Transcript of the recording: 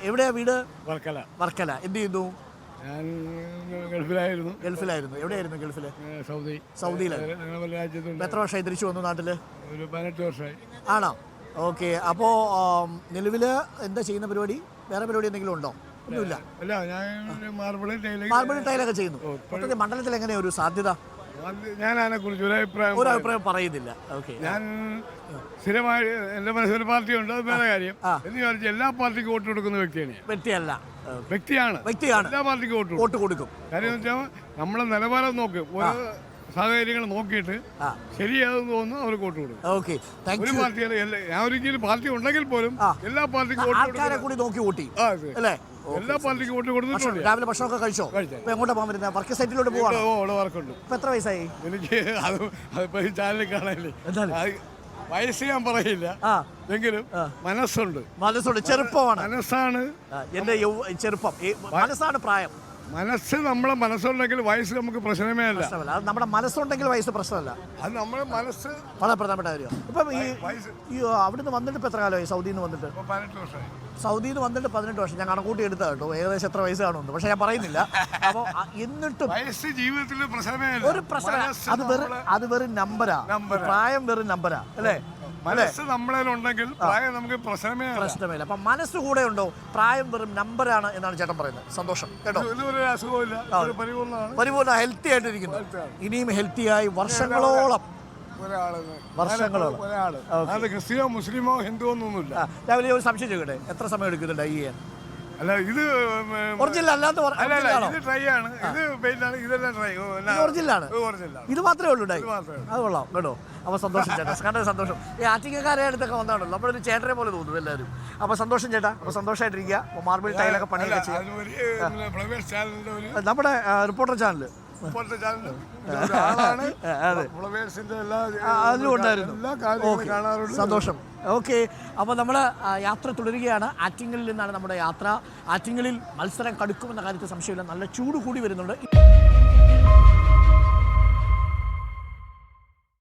എവിടെയാ വീട്? വർക്കല. വർക്കല. എന്ത് ചെയ്യുന്നു? ഞാൻ ഗൾഫിലായിരുന്നു. എവിടെയായിരുന്നു ഗൾഫില്? സൗദിയിലാണ്. രാജ്യത്തുണ്ട്. എത്ര വർഷമായി തിരിച്ചു വന്നു നാട്ടില്? ഒരു 18 വർഷമായി. ആണോ? ഓക്കെ. അപ്പോൾ നിലവില് എന്താ ചെയ്യുന്ന പരിപാടി? വേറെ പരിപാടി എന്തെങ്കിലും ഉണ്ടോ? ഒന്നുമില്ല. അല്ല, ഞാൻ മാർബിൾ ടൈലൊക്കെ ചെയ്യുന്നു. മൊത്തത്തിൽ മണ്ഡലത്തിൽ എങ്ങനെയാ ഒരു സാധ്യത? ഞാൻ അതിനെക്കുറിച്ച് ഒരു അഭിപ്രായം പറയുന്നില്ല. ഓക്കെ. ഞാൻ സ്ഥിരമായി എൻ്റെ മനസ്സിൽ പാർട്ടിയുണ്ട്, അത് വേറെ കാര്യം. എന്ന് ചോദിച്ചാൽ എല്ലാ പാർട്ടിക്കും വോട്ട് കൊടുക്കുന്ന വ്യക്തിയാണ്. എല്ലാ പാർട്ടിക്കും വോട്ട് കൊടുക്കും. കാര്യം എന്ന് വെച്ചാൽ നമ്മളെ നിലവാരം നോക്ക്, ഓരോ സാഹചര്യങ്ങൾ നോക്കിയിട്ട് ശരിയാതെന്ന് തോന്നുന്നു അവർക്ക് വോട്ട് കൊടുക്കും. ഒരു പാർട്ടിയല്ല, ഞാൻ ഒരിക്കലും പാർട്ടി ഉണ്ടെങ്കിൽ പോലും എല്ലാ പാർട്ടിക്കും വോട്ട് നോക്കി വോട്ട് ചെയ്യും അല്ലേ? എല്ലാ പാർട്ടിക്കും വോട്ട് കൊടുത്തിട്ടുണ്ട്. രാവിലെ ഭക്ഷണമൊക്കെ കഴിച്ചോ? എങ്ങോട്ടാ പോകാൻ വരുന്നത്? വർക്ക് സൈറ്റിലോട്ട് പോകാം. വർക്കുണ്ട്. ഇപ്പൊ എത്ര വയസ്സായി? എനിക്ക് അതിപ്പോ ഈ ചാനലിൽ കാണാനില്ലേ, വയസ്സ് ഞാൻ പറയില്ല, എങ്കിലും മനസ്സുണ്ട്. ചെറുപ്പമാണ്. മനസ്സാണ് എന്റെ ചെറുപ്പം. മനസ്സാണ് പ്രായം. മനസ്സ് നമ്മളെ മനസ്സുണ്ടെങ്കിൽ വയസ്സ് നമുക്ക് പ്രശ്നമേ അല്ല. അത് നമ്മുടെ മനസ്സുണ്ടെങ്കിൽ വയസ്സ് പ്രശ്നമല്ല. അത് നമ്മുടെ മനസ്സ് വളരെ പ്രധാനപ്പെട്ട കാര്യം. ഇപ്പം ഈ അവിടുന്ന് വന്നിട്ട് ഇപ്പം എത്ര കാലമായി? സൗദിയിൽ നിന്ന് വന്നിട്ട് 18 വർഷമായി. സൗദിയിൽ നിന്ന് വന്നിട്ട് 18 വർഷം. ഞാൻ കണക്കൂട്ടി എടുത്താ കേട്ടോ, ഏകദേശം എത്ര വയസ്സ് കാണുന്നുണ്ട്, പക്ഷെ ഞാൻ പറയുന്നില്ല. അപ്പോൾ എന്നിട്ടും വയസ്സ് ജീവിതത്തിൽ പ്രശ്നമേ അല്ല. ഒരു പ്രശ്നം. അത് വെറും നമ്പരാ. പ്രായം വെറും നമ്പരാ അല്ലേ? മനസ്സ് നമ്മളിലുണ്ടെങ്കിൽ പ്രായം നമുക്ക് പ്രശ്നമില്ല. അപ്പൊ മനസ്സ് കൂടെ ഉണ്ടോ? പ്രായം വെറും നമ്പറാണ് എന്നാണ് ചേട്ടൻ പറയുന്നത്. സന്തോഷം കേട്ടോ. പരിപൂർണ്ണ ഹെൽത്തി ആയിട്ടിരിക്കുന്നു. ഇനിയും ഹെൽത്തിയായി വർഷങ്ങളോളം. ക്രിസ്ത്യനോ മുസ്ലിമോ ഹിന്ദുവോ ഒന്നുമില്ല. രാവിലെ ഒരു സംശയം ചോദിക്കട്ടെ, എത്ര സമയം എടുക്കുന്നുണ്ട് ഡൈ ചെയ്യാൻ? അല്ല, ഇത് ഒറിജിനൽ അല്ലാത്ത ഇത് ട്രൈ ആണ്. ഇത് പെയിന്റാണ്. ഇതെല്ലാം ട്രൈ ഒറിജിനലാണ്. ഇത് മാത്രമേ ഉള്ളൂ ഡൈ. അത് കൊള്ളാം കേട്ടോ. അപ്പോൾ സന്തോഷം ചേട്ടാ, കണ്ടത് സന്തോഷം. ഈ ആറ്റിങ്ങക്കാരെ അടുത്തൊക്കെ വന്നാണല്ലോ, നമ്മളൊരു ചേട്ടനെ പോലെ തോന്നുന്നു എല്ലാവരും. അപ്പോൾ സന്തോഷം ചേട്ടാ, അപ്പോൾ സന്തോഷമായിട്ടിരിക്കുക. മാർബിൾ ടൈലൊക്കെ പണിയൊക്കെ ചെയ്യാം. നമ്മുടെ റിപ്പോർട്ടർ ചാനല് അതിലും ഉണ്ടായിരുന്നു. സന്തോഷം. ഓക്കെ. അപ്പോൾ നമ്മൾ യാത്ര തുടരുകയാണ്. ആറ്റിങ്ങലിൽ നിന്നാണ് നമ്മുടെ യാത്ര. ആറ്റിങ്ങലിൽ മത്സരം കടുക്കുമെന്ന കാര്യത്തിൽ സംശയമില്ല. നല്ല ചൂട് കൂടി വരുന്നുണ്ട്.